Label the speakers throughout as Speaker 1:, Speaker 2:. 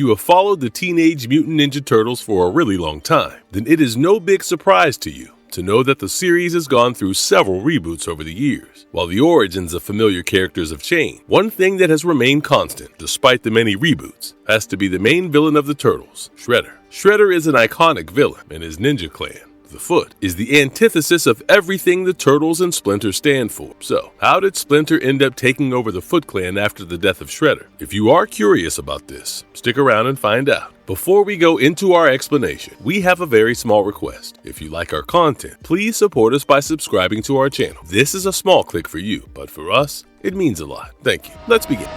Speaker 1: you have followed the Teenage Mutant Ninja Turtles for a really long time, then it is no big surprise to you to know that the series has gone through several reboots over the years. While the origins of familiar characters have changed, one thing that has remained constant, despite the many reboots, has to be the main villain of the Turtles, Shredder. Shredder is an iconic villain, and his ninja clan, the Foot, is the antithesis of everything the Turtles and Splinter stand for. So, how did Splinter end up taking over the Foot Clan after the death of Shredder? If you are curious about this, stick around and find out. Before we go into our explanation, we have a very small request. If you like our content, please support us by subscribing to our channel. This is a small click for you, but for us, it means a lot. Thank you. Let's begin.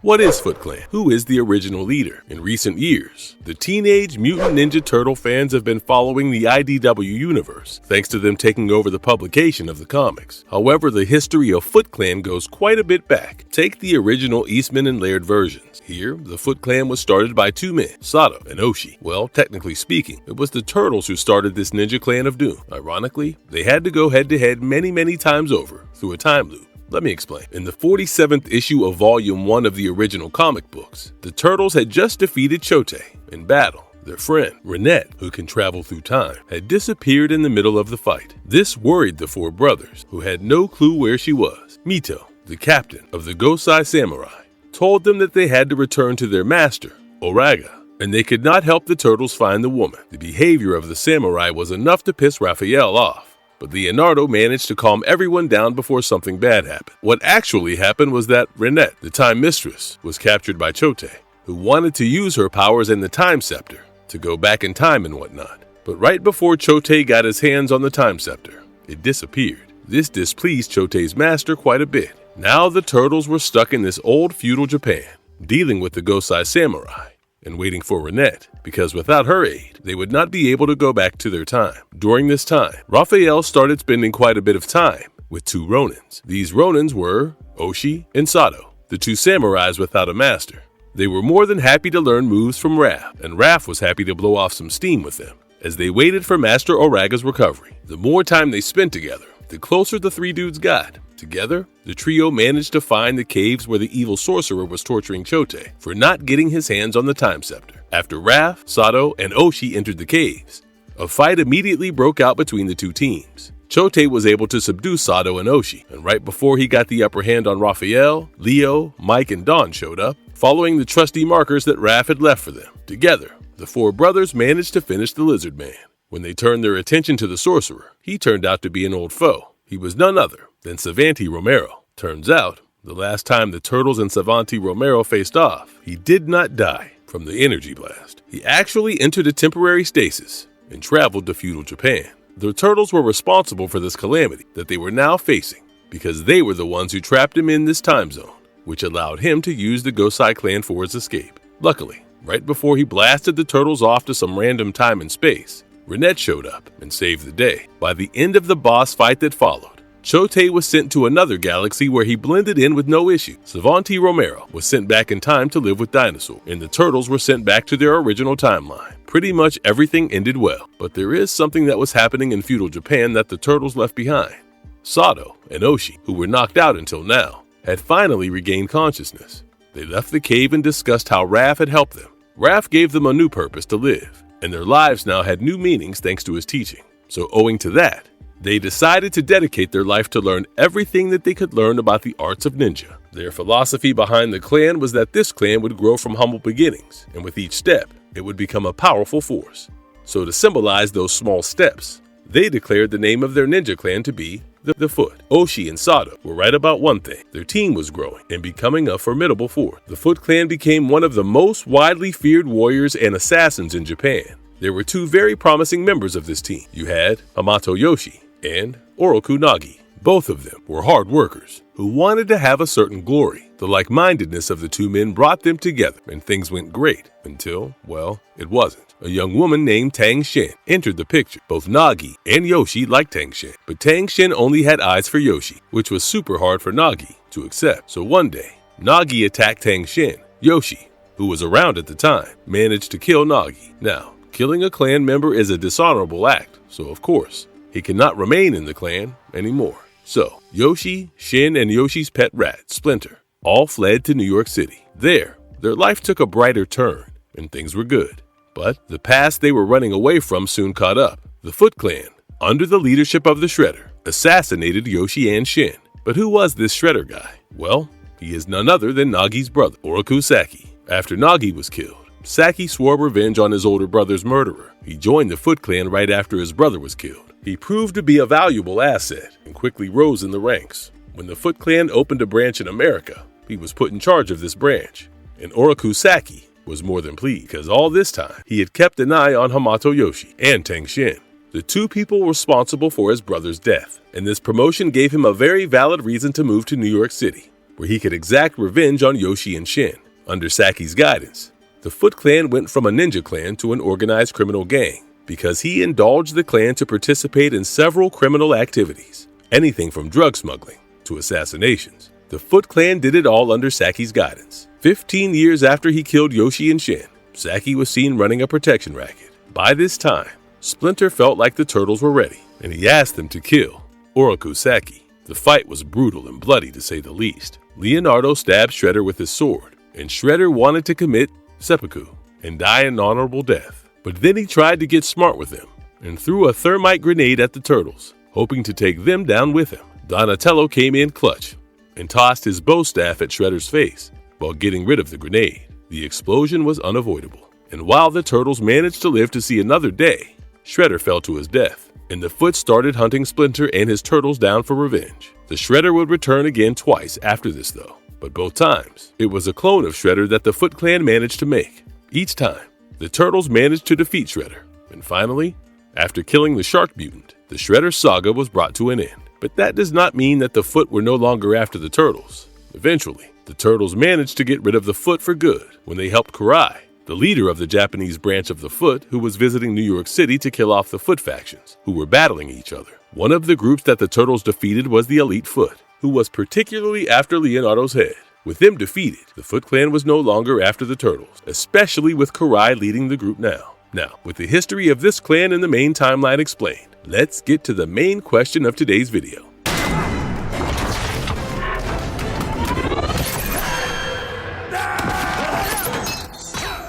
Speaker 1: What is Foot Clan? Who is the original leader? In recent years, the Teenage Mutant Ninja Turtle fans have been following the IDW universe, thanks to them taking over the publication of the comics. However, the history of Foot Clan goes quite a bit back. Take the original Eastman and Laird versions. Here, the Foot Clan was started by two men, Sato and Oshi. Well, technically speaking, it was the Turtles who started this ninja clan of doom. Ironically, they had to go head-to-head many times over through a time loop. Let me explain. In the 47th issue of Volume 1 of the original comic books, the Turtles had just defeated Chote in battle. Their friend, Renette, who can travel through time, had disappeared in the middle of the fight. This worried the four brothers, who had no clue where she was. Mito, the captain of the Gosai Samurai, told them that they had to return to their master, Oraga, and they could not help the Turtles find the woman. The behavior of the samurai was enough to piss Raphael off, but Leonardo managed to calm everyone down before something bad happened. What actually happened was that Renette, the Time Mistress, was captured by Chote, who wanted to use her powers and the Time Scepter to go back in time and whatnot. But right before Chote got his hands on the Time Scepter, it disappeared. This displeased Chote's master quite a bit. Now the Turtles were stuck in this old feudal Japan, dealing with the Gosai Samurai and waiting for Renette, because without her aid, they would not be able to go back to their time. During this time, Raphael started spending quite a bit of time with two Ronins. These Ronins were Oshi and Sato, the two samurais without a master. They were more than happy to learn moves from Raph, and Raph was happy to blow off some steam with them. As they waited for Master Oraga's recovery, the more time they spent together, the closer the three dudes got. Together, the trio managed to find the caves where the evil sorcerer was torturing Chote for not getting his hands on the Time Scepter. After Raph, Sato, and Oshi entered the caves, a fight immediately broke out between the two teams. Chote was able to subdue Sato and Oshi, and right before he got the upper hand on Raphael, Leo, Mike, and Don showed up, following the trusty markers that Raph had left for them. Together, the four brothers managed to finish the Lizard Man. When they turned their attention to the sorcerer, he turned out to be an old foe. He was none other than Savanti Romero. Turns out, the last time the Turtles and Savanti Romero faced off, he did not die from the energy blast. He actually entered a temporary stasis and traveled to feudal Japan. The Turtles were responsible for this calamity that they were now facing because they were the ones who trapped him in this time zone, which allowed him to use the Gosai clan for his escape. Luckily, right before he blasted the Turtles off to some random time and space, Renette showed up and saved the day. By the end of the boss fight that followed, Chote was sent to another galaxy where he blended in with no issue. Savanti Romero was sent back in time to live with Dinosaur, and the Turtles were sent back to their original timeline. Pretty much everything ended well, but there is something that was happening in feudal Japan that the Turtles left behind. Sato and Oshi, who were knocked out until now, had finally regained consciousness. They left the cave and discussed how Raph had helped them. Raph gave them a new purpose to live, and their lives now had new meanings thanks to his teaching. So owing to that, they decided to dedicate their life to learn everything that they could learn about the arts of ninja. Their philosophy behind the clan was that this clan would grow from humble beginnings, and with each step, it would become a powerful force. So to symbolize those small steps, they declared the name of their ninja clan to be the Foot. Oshi and Sato were right about one thing. Their team was growing and becoming a formidable force. The Foot Clan became one of the most widely feared warriors and assassins in Japan. There were two very promising members of this team. You had Hamato Yoshi and Oroku Nagi. Both of them were hard workers who wanted to have a certain glory. The like-mindedness of the two men brought them together, and things went great until, well, it wasn't. A young woman named Tang Shen entered the picture. Both Nagi and Yoshi liked Tang Shen, but Tang Shen only had eyes for Yoshi, which was super hard for Nagi to accept. So one day, Nagi attacked Tang Shen. Yoshi, who was around at the time, managed to kill Nagi. Now, killing a clan member is a dishonorable act, so of course, he cannot remain in the clan anymore. So, Yoshi, Shin, and Yoshi's pet rat, Splinter, all fled to New York City. There, their life took a brighter turn, and things were good. But the past they were running away from soon caught up. The Foot Clan, under the leadership of the Shredder, assassinated Yoshi and Shin. But who was this Shredder guy? Well, he is none other than Nagi's brother, Oroku Saki. After Nagi was killed, Saki swore revenge on his older brother's murderer. He joined the Foot Clan right after his brother was killed. He proved to be a valuable asset and quickly rose in the ranks. When the Foot Clan opened a branch in America, he was put in charge of this branch. And Oroku Saki was more than pleased, because all this time he had kept an eye on Hamato Yoshi and Tang Shin, the two people responsible for his brother's death. And this promotion gave him a very valid reason to move to New York City, where he could exact revenge on Yoshi and Shin. Under Saki's guidance, the Foot Clan went from a ninja clan to an organized criminal gang, because he indulged the clan to participate in several criminal activities, anything from drug smuggling to assassinations. The Foot Clan did it all under Saki's guidance. 15 years after he killed Yoshi and Shin, Saki was seen running a protection racket. By this time, Splinter felt like the turtles were ready, and he asked them to kill Oroku Saki. The fight was brutal and bloody to say the least. Leonardo stabbed Shredder with his sword, and Shredder wanted to commit seppuku and die an honorable death. But then he tried to get smart with them and threw a thermite grenade at the turtles, hoping to take them down with him. Donatello came in clutch and tossed his bow staff at Shredder's face while getting rid of the grenade. The explosion was unavoidable, and while the turtles managed to live to see another day, Shredder fell to his death, and the Foot started hunting Splinter and his turtles down for revenge. The Shredder would return again twice after this though, but both times, it was a clone of Shredder that the Foot Clan managed to make. Each time, the turtles managed to defeat Shredder, and finally, after killing the Shark Mutant, the Shredder saga was brought to an end. But that does not mean that the Foot were no longer after the turtles. Eventually, the turtles managed to get rid of the Foot for good when they helped Karai, the leader of the Japanese branch of the Foot, who was visiting New York City to kill off the Foot factions, who were battling each other. One of the groups that the turtles defeated was the Elite Foot, who was particularly after Leonardo's head. With them defeated, the Foot Clan was no longer after the turtles, especially with Karai leading the group now. Now, with the history of this clan and the main timeline explained, let's get to the main question of today's video.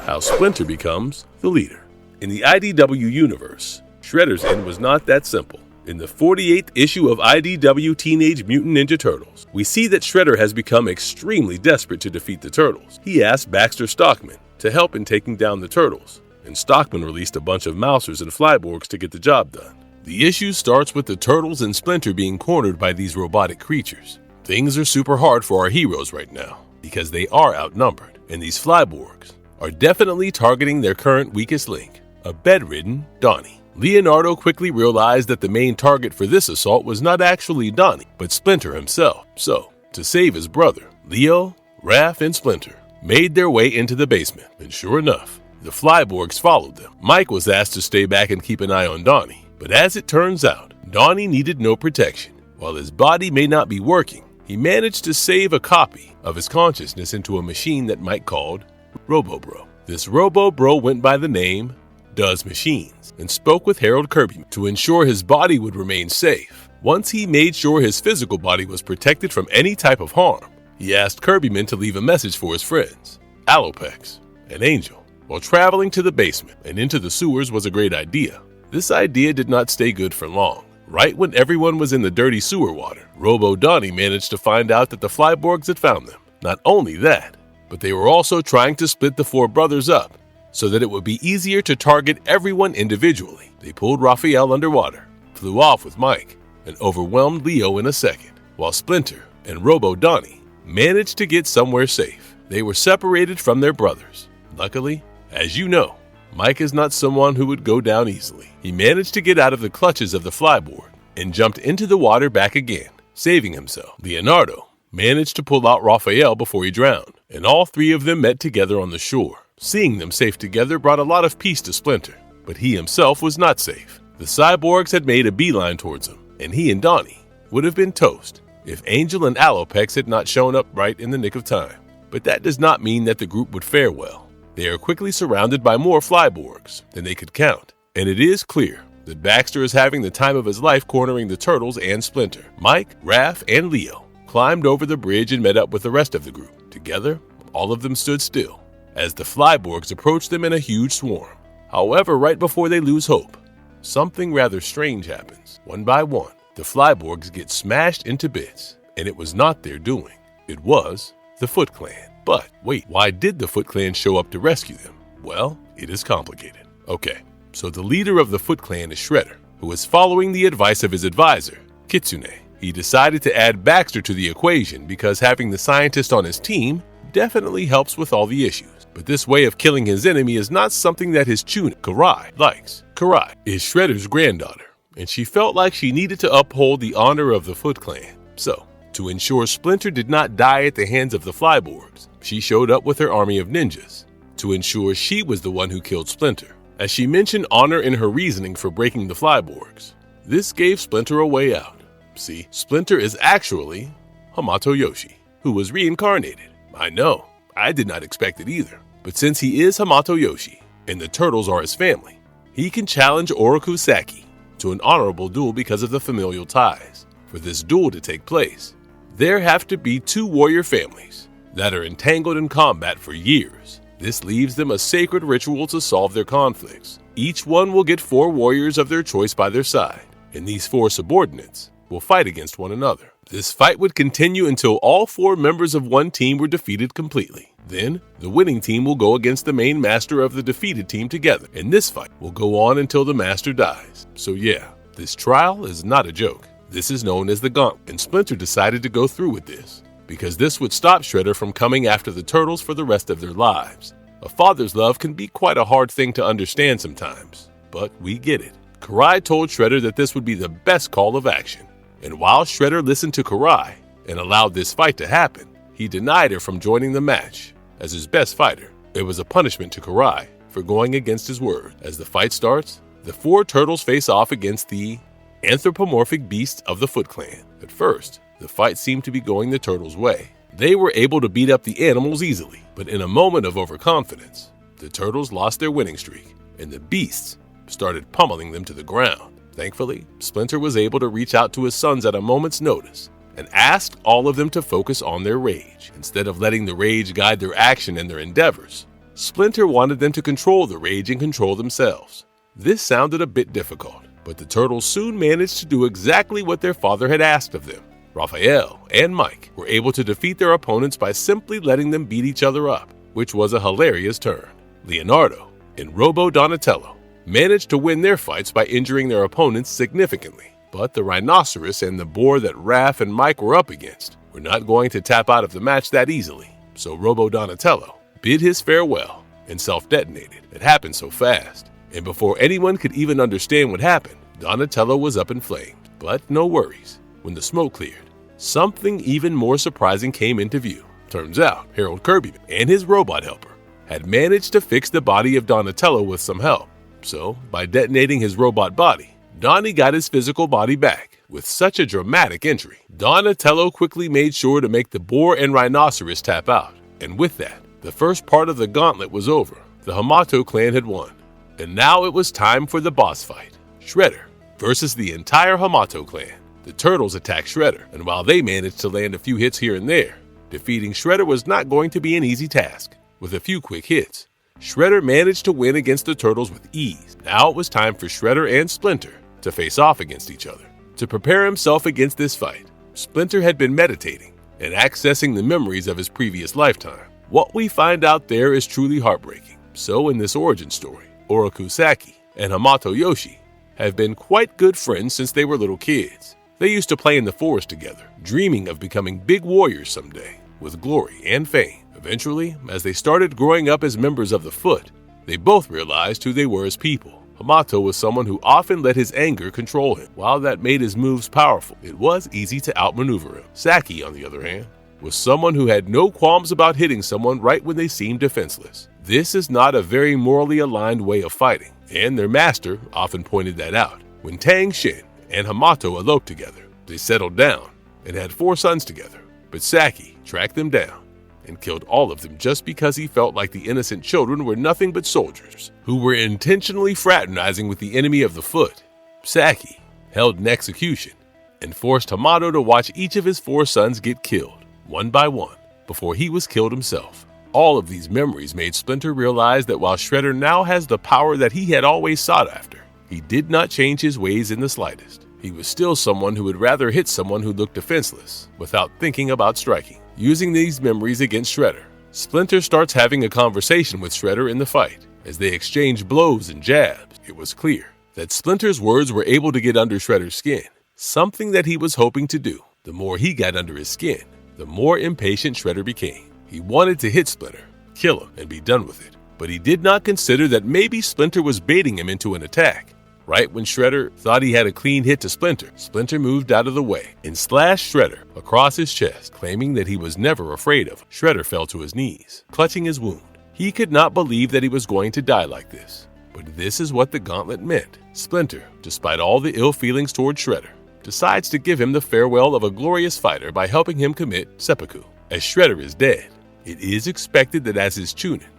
Speaker 1: How Splinter becomes the leader. In the IDW universe, Shredder's end was not that simple. In the 48th issue of IDW Teenage Mutant Ninja Turtles, we see that Shredder has become extremely desperate to defeat the Turtles. He asked Baxter Stockman to help in taking down the Turtles, and Stockman released a bunch of Mousers and Flyborgs to get the job done. The issue starts with the Turtles and Splinter being cornered by these robotic creatures. Things are super hard for our heroes right now, because they are outnumbered, and these Flyborgs are definitely targeting their current weakest link, a bedridden Donnie. Leonardo quickly realized that the main target for this assault was not actually Donnie, but Splinter himself. So, to save his brother, Leo, Raph, and Splinter made their way into the basement, and sure enough, the Flyborgs followed them. Mike was asked to stay back and keep an eye on Donnie, but as it turns out, Donnie needed no protection. While his body may not be working, he managed to save a copy of his consciousness into a machine that Mike called Robo-Bro. This Robo-Bro went by the name Does Machines and spoke with Harold Kirbyman to ensure his body would remain safe. Once he made sure his physical body was protected from any type of harm, he asked Kirbyman to leave a message for his friends, Alopex and Angel. While traveling to the basement and into the sewers was a great idea, this idea did not stay good for long. Right when everyone was in the dirty sewer water, Robo-Donnie managed to find out that the Flyborgs had found them. Not only that, but they were also trying to split the four brothers up so that it would be easier to target everyone individually. They pulled Raphael underwater, flew off with Mike, and overwhelmed Leo in a second, while Splinter and Robo-Donnie managed to get somewhere safe. They were separated from their brothers. Luckily, as you know, Mike is not someone who would go down easily. He managed to get out of the clutches of the Flyboard and jumped into the water back again, saving himself. Leonardo managed to pull out Raphael before he drowned, and all three of them met together on the shore. Seeing them safe together brought a lot of peace to Splinter, but he himself was not safe. The cyborgs had made a beeline towards him, and he and Donnie would have been toast if Angel and Alopex had not shown up right in the nick of time. But that does not mean that the group would fare well. They are quickly surrounded by more Flyborgs than they could count, and it is clear the that Baxter is having the time of his life cornering the Turtles and Splinter. Mike, Raph, and Leo climbed over the bridge and met up with the rest of the group. Together, all of them stood still as the Flyborgs approached them in a huge swarm. However, right before they lose hope, something rather strange happens. One by one, the Flyborgs get smashed into bits, and it was not their doing. It was the Foot Clan. But wait, why did the Foot Clan show up to rescue them? Well, it is complicated. Okay, so the leader of the Foot Clan is Shredder, who is following the advice of his advisor, Kitsune. He decided to add Baxter to the equation because having the scientist on his team definitely helps with all the issues. But this way of killing his enemy is not something that his tune, Karai, likes. Karai is Shredder's granddaughter, and she felt like she needed to uphold the honor of the Foot Clan. So, to ensure Splinter did not die at the hands of the Flyborgs, she showed up with her army of ninjas to ensure she was the one who killed Splinter, as she mentioned honor in her reasoning for breaking the Flyborgs. This gave Splinter a way out. See, Splinter is actually Hamato Yoshi, who was reincarnated. I know, I did not expect it either. But since he is Hamato Yoshi, and the Turtles are his family, he can challenge Oroku Saki to an honorable duel because of the familial ties. For this duel to take place, there have to be two warrior families that are entangled in combat for years. This leaves them a sacred ritual to solve their conflicts. Each one will get 4 warriors of their choice by their side, and these 4 subordinates will fight against one another. This fight would continue until all 4 members of one team were defeated completely. Then, the winning team will go against the main master of the defeated team together, and this fight will go on until the master dies. So yeah, this trial is not a joke. This is known as the Gauntlet, and Splinter decided to go through with this, because this would stop Shredder from coming after the Turtles for the rest of their lives. A father's love can be quite a hard thing to understand sometimes, but we get it. Karai told Shredder that this would be the best call of action, and while Shredder listened to Karai and allowed this fight to happen, he denied her from joining the match as his best fighter. It was a punishment to Karai for going against his word. As the fight starts, the 4 Turtles face off against the anthropomorphic beasts of the Foot Clan. At first, the fight seemed to be going the Turtles' way. They were able to beat up the animals easily, but in a moment of overconfidence, the Turtles lost their winning streak, and the beasts started pummeling them to the ground. Thankfully, Splinter was able to reach out to his sons at a moment's notice and asked all of them to focus on their rage. Instead of letting the rage guide their action and their endeavors, Splinter wanted them to control the rage and control themselves. This sounded a bit difficult, but the Turtles soon managed to do exactly what their father had asked of them. Raphael and Mike were able to defeat their opponents by simply letting them beat each other up, which was a hilarious turn. Leonardo and Robo Donatello managed to win their fights by injuring their opponents significantly, but the rhinoceros and the boar that Raph and Mike were up against were not going to tap out of the match that easily, so Robo Donatello bid his farewell and self-detonated. It happened so fast, and before anyone could even understand what happened, Donatello was up in flames. But no worries, when the smoke cleared, something even more surprising came into view. Turns out, Harold Kirby and his robot helper had managed to fix the body of Donatello with some help. So, by detonating his robot body, Donnie got his physical body back. With such a dramatic entry, Donatello quickly made sure to make the boar and rhinoceros tap out. And with that, the first part of the gauntlet was over. The Hamato clan had won. And now it was time for the boss fight. Shredder versus the entire Hamato clan. The Turtles attacked Shredder, and while they managed to land a few hits here and there, defeating Shredder was not going to be an easy task. With a few quick hits, Shredder managed to win against the Turtles with ease. Now it was time for Shredder and Splinter to face off against each other. To prepare himself against this fight, Splinter had been meditating and accessing the memories of his previous lifetime. What we find out there is truly heartbreaking. So in this origin story, Oroku Saki and Hamato Yoshi have been quite good friends since they were little kids. They used to play in the forest together, dreaming of becoming big warriors someday, with glory and fame. Eventually, as they started growing up as members of the Foot, they both realized who they were as people. Hamato was someone who often let his anger control him. While that made his moves powerful, it was easy to outmaneuver him. Saki, on the other hand, was someone who had no qualms about hitting someone right when they seemed defenseless. This is not a very morally aligned way of fighting, and their master often pointed that out. When Tang Shin and Hamato eloped together, they settled down and had 4 sons together. But Saki tracked them down and killed all of them just because he felt like the innocent children were nothing but soldiers who were intentionally fraternizing with the enemy of the Foot. Saki held an execution and forced Hamato to watch each of his 4 sons get killed, one by one, before he was killed himself. All of these memories made Splinter realize that while Shredder now has the power that he had always sought after, he did not change his ways in the slightest. He was still someone who would rather hit someone who looked defenseless without thinking about striking. Using these memories against Shredder, Splinter starts having a conversation with Shredder in the fight. As they exchange blows and jabs, it was clear that Splinter's words were able to get under Shredder's skin, something that he was hoping to do. The more he got under his skin, the more impatient Shredder became. He wanted to hit Splinter, kill him, and be done with it. But he did not consider that maybe Splinter was baiting him into an attack. Right when Shredder thought he had a clean hit to Splinter, Splinter moved out of the way and slashed Shredder across his chest, claiming that he was never afraid of him. Shredder fell to his knees, clutching his wound. He could not believe that he was going to die like this. But this is what the gauntlet meant. Splinter, despite all the ill feelings toward Shredder, decides to give him the farewell of a glorious fighter by helping him commit seppuku. As Shredder is dead, it is expected that as his Chunin,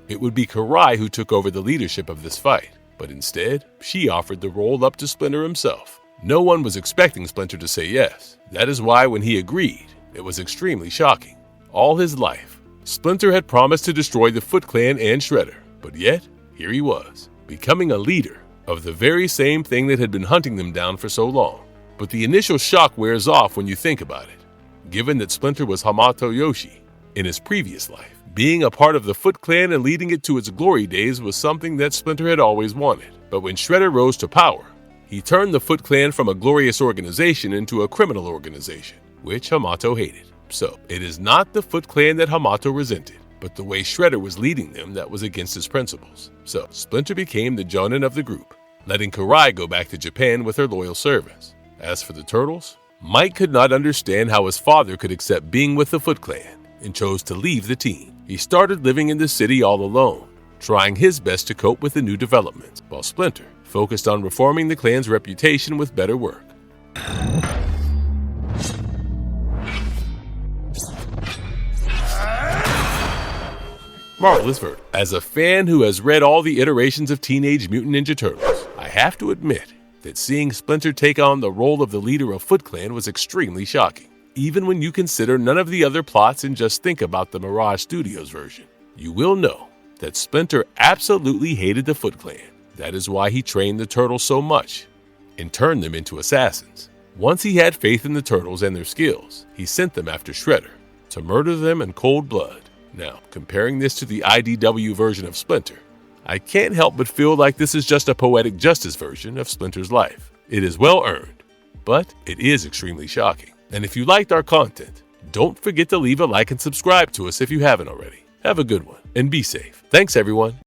Speaker 1: it would be Karai who took over the leadership of this fight. But instead, she offered the role up to Splinter himself. No one was expecting Splinter to say yes. That is why when he agreed, it was extremely shocking. All his life, Splinter had promised to destroy the Foot Clan and Shredder, but yet, here he was, becoming a leader of the very same thing that had been hunting them down for so long. But the initial shock wears off when you think about it, given that Splinter was Hamato Yoshi in his previous life. Being a part of the Foot Clan and leading it to its glory days was something that Splinter had always wanted. But when Shredder rose to power, he turned the Foot Clan from a glorious organization into a criminal organization, which Hamato hated. So, it is not the Foot Clan that Hamato resented, but the way Shredder was leading them that was against his principles. So, Splinter became the Jonin of the group, letting Karai go back to Japan with her loyal servants. As for the Turtles, Mike could not understand how his father could accept being with the Foot Clan and chose to leave the team. He started living in the city all alone, trying his best to cope with the new developments, while Splinter focused on reforming the clan's reputation with better work. Marvelous verdict. As a fan who has read all the iterations of Teenage Mutant Ninja Turtles, I have to admit that seeing Splinter take on the role of the leader of Foot Clan was extremely shocking. Even when you consider none of the other plots and just think about the Mirage Studios version, you will know that Splinter absolutely hated the Foot Clan. That is why he trained the Turtles so much and turned them into assassins. Once he had faith in the Turtles and their skills, he sent them after Shredder to murder them in cold blood. Now, comparing this to the IDW version of Splinter, I can't help but feel like this is just a poetic justice version of Splinter's life. It is well earned, but it is extremely shocking. And if you liked our content, don't forget to leave a like and subscribe to us if you haven't already. Have a good one and be safe. Thanks, everyone.